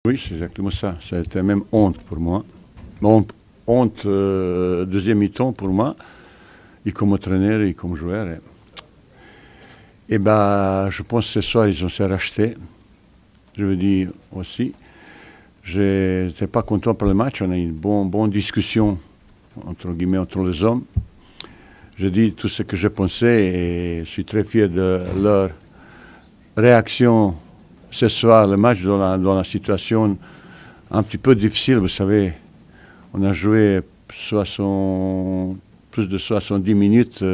Oui, c'est exactement ça. Ça a été même honte pour moi. Honte, deuxième mi-temps pour moi, et comme entraîneur et comme joueur. Et ben, je pense que ce soir, ils ont se racheté. Je veux dire aussi, je n'étais pas content pour le match. On a eu une bonne discussion entre guillemets entre les hommes. Je dis tout ce que je pensais et je suis très fier de leur réaction ce soir, le match dans la situation un petit peu difficile. Vous savez, on a joué plus de 70 minutes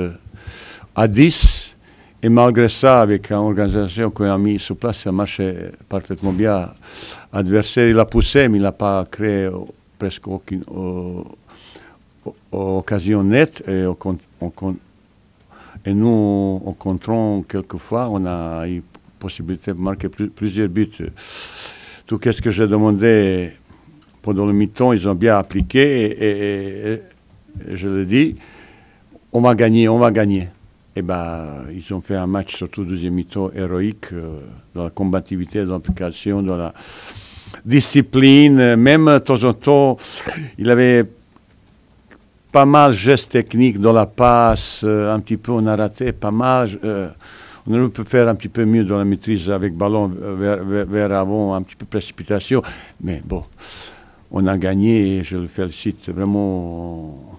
à 10. Et malgré ça, avec une organisation qu'on a mis sur place, ça marchait parfaitement bien. L'adversaire, il a poussé, mais il n'a pas créé presque aucune occasion nette. Et nous, au contraire, quelquefois, on a eu possibilité de marquer plusieurs buts. Tout ce que j'ai demandé pendant le mi-temps, ils ont bien appliqué. Et je le dis, on va gagner, on va gagner. Et ben, ils ont fait un match, surtout deuxième mi-temps, héroïque, dans la combativité, dans l'application, dans la discipline. Même de temps en temps, il avait pas mal de gestes techniques dans la passe. Un petit peu, on a raté pas mal. On aurait pu faire un petit peu mieux dans la maîtrise avec ballon vers avant, un petit peu précipitation. Mais bon, on a gagné et je le félicite vraiment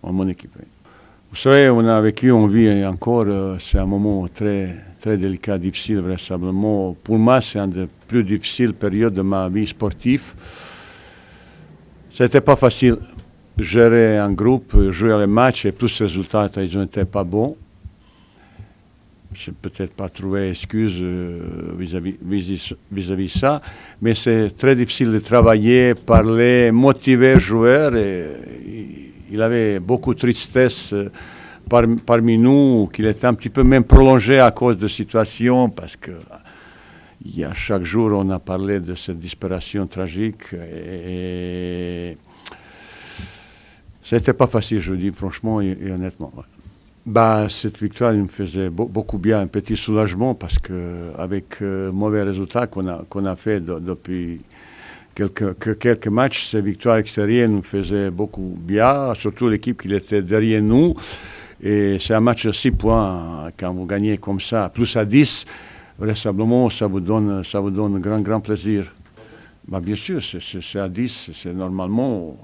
en mon équipe. Vous savez, on a vécu, on vit encore, c'est un moment très, très délicat, difficile, vraisemblablement. Pour moi, c'est une des plus difficiles périodes de ma vie sportive. C'était pas facile de gérer un groupe, jouer les matchs et plus les résultats, ils n'étaient pas bons. Je n'ai peut-être pas trouvé excuse vis-à-vis de ça, mais c'est très difficile de travailler, parler, motiver les joueurs. Il avait beaucoup de tristesse parmi nous, qu'il était un petit peu même prolongé à cause de situation, parce que chaque jour on a parlé de cette disparition tragique. Et c'était pas facile, je le dis franchement et honnêtement. Ouais. Bah, cette victoire me faisait beaucoup bien, un petit soulagement, parce qu'avec mauvais résultats qu'on a fait depuis quelques matchs, ces victoires extérieures nous faisaient beaucoup bien, surtout l'équipe qui était derrière nous. Et c'est un match de 6 points, quand vous gagnez comme ça, plus à 10, vraisemblablement, ça vous donne grand plaisir. Bah, bien sûr, c'est à 10, c'est normalement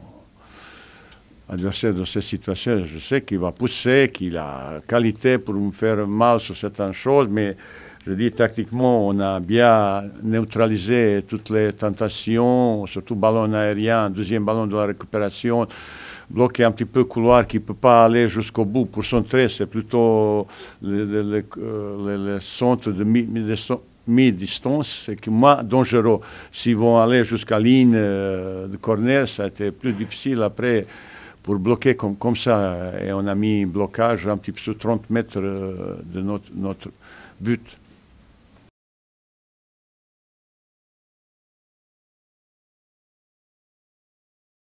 adversaire de cette situation. Je sais qu'il va pousser, qu'il a qualité pour me faire mal sur certaines choses, mais je dis tactiquement, on a bien neutralisé toutes les tentations, surtout ballon aérien, deuxième ballon de la récupération, bloquer un petit peu le couloir qui ne peut pas aller jusqu'au bout. Pour centrer, c'est plutôt le centre de mi-distance, c'est que moi, dangereux. S'ils vont aller jusqu'à la ligne de corner, ça a été plus difficile après pour bloquer comme ça. Et on a mis un blocage un petit peu sur 30 mètres de notre but.